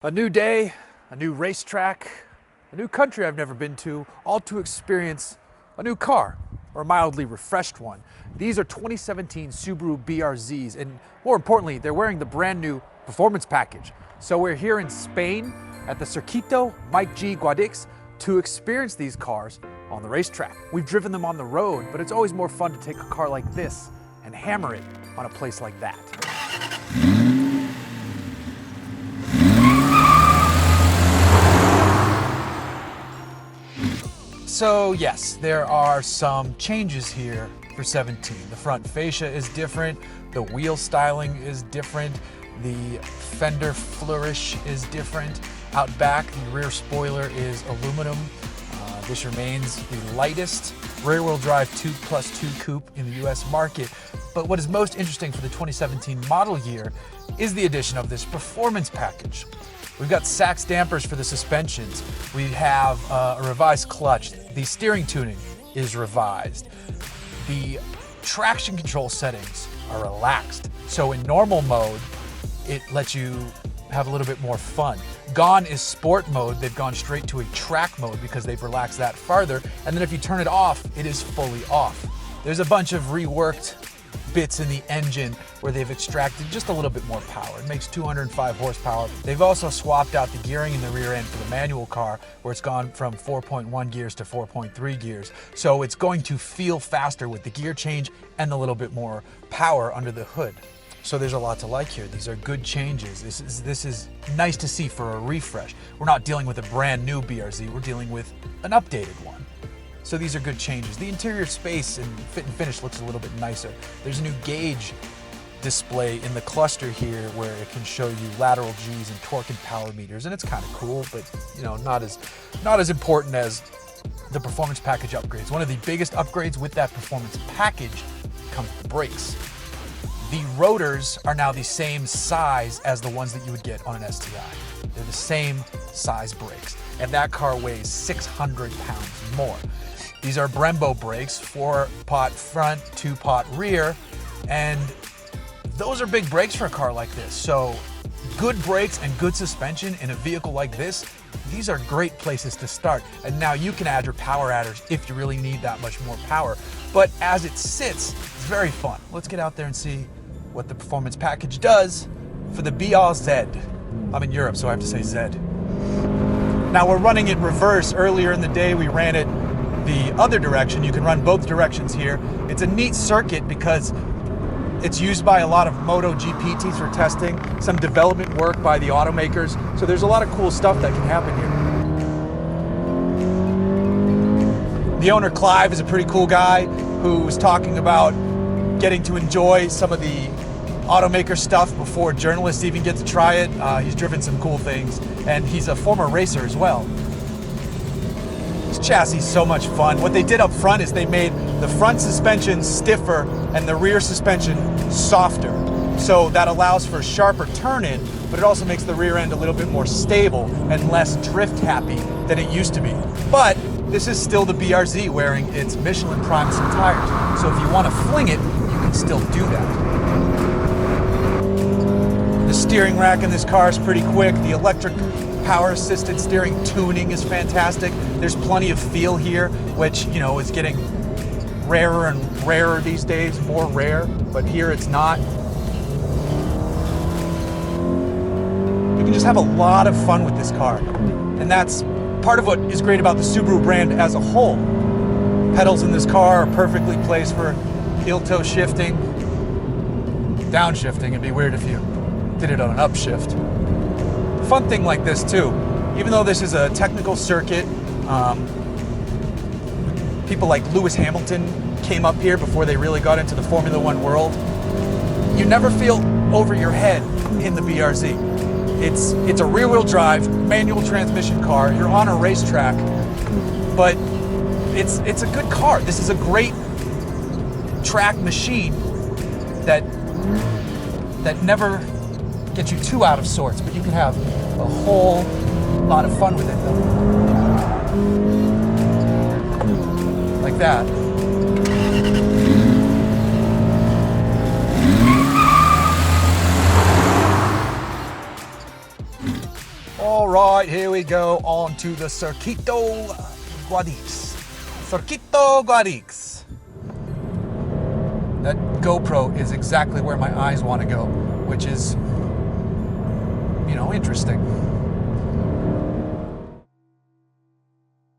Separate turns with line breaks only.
A new day, a new racetrack, a new country I've never been to, all to experience a new car, or a mildly refreshed one. These are 2017 Subaru BRZs, and more importantly, they're wearing the brand new Performance Package. So we're here in Spain at the Circuito Mike G. Guadix to experience these cars on the racetrack. We've driven them on the road, but it's always more fun to take a car like this and hammer it on a place like that. So yes, there are some changes here for 17. The front fascia is different, the wheel styling is different, the fender flourish is different. Out back, the rear spoiler is aluminum. This remains the lightest rear-wheel drive 2+2 coupe in the US market. But what is most interesting for the 2017 model year is the addition of this performance package. We've got Sachs dampers for the suspensions. We have a revised clutch. The steering tuning is revised. The traction control settings are relaxed. So in normal mode, it lets you have a little bit more fun. Gone is sport mode. They've gone straight to a track mode because they've relaxed that farther. And then if you turn it off, it is fully off. There's a bunch of reworked bits in the engine where they've extracted just a little bit more power. It makes 205 horsepower. They've also swapped out the gearing in the rear end for the manual car, where it's gone from 4.1 gears to 4.3 gears. So it's going to feel faster with the gear change and a little bit more power under the hood. So there's a lot to like here. These are good changes. This is nice to see for a refresh. We're not dealing with a brand new BRZ, we're dealing with an updated one. So these are good changes. The interior space and fit and finish looks a little bit nicer. There's a new gauge display in the cluster here where it can show you lateral G's and torque and power meters, and it's kind of cool, but you know, not as important as the performance package upgrades. One of the biggest upgrades with that performance package comes with the brakes. The rotors are now the same size as the ones that you would get on an STI. They're the same size brakes, and that car weighs 600 pounds more. These are Brembo brakes, 4-pot front, 2-pot rear, and those are big brakes for a car like this. So good brakes and good suspension in a vehicle like this, these are great places to start. And now you can add your power adders if you really need that much more power. But as it sits, it's very fun. Let's get out there and see what the performance package does for the BRZ. I'm in Europe, so I have to say Z. Now we're running it reverse. Earlier in the day, we ran it the other direction. You can run both directions here. It's a neat circuit because it's used by a lot of MotoGP teams for testing, some development work by the automakers. So there's a lot of cool stuff that can happen here. The owner, Clive, is a pretty cool guy who was talking about getting to enjoy some of the automaker stuff before journalists even get to try it. He's driven some cool things, and he's a former racer as well. This chassis is so much fun. What they did up front is they made the front suspension stiffer and the rear suspension softer. So that allows for sharper turn-in, but it also makes the rear end a little bit more stable and less drift happy than it used to be. But this is still the BRZ wearing its Michelin Primus tires. So if you want to fling it, you can still do that. The steering rack in this car is pretty quick. The electric power assisted steering tuning is fantastic. There's plenty of feel here, which, you know, is getting rarer and rarer these days, more rare, but here it's not. You can just have a lot of fun with this car. And that's part of what is great about the Subaru brand as a whole. Pedals in this car are perfectly placed for heel-toe shifting. Downshifting, it'd be weird if you did it on an upshift. Fun thing like this too, even though this is a technical circuit, people like Lewis Hamilton came up here before they really got into the Formula One world. You never feel over your head in the BRZ. It's a rear-wheel drive, manual transmission car. You're on a racetrack, but it's a good car. This is a great track machine that never gets you too out of sorts, but you can have a whole lot of fun with it though. Like that. All right, here we go on to the Circuito Guadix. Circuito Guadix. That GoPro is exactly where my eyes want to go, which is, you know, interesting.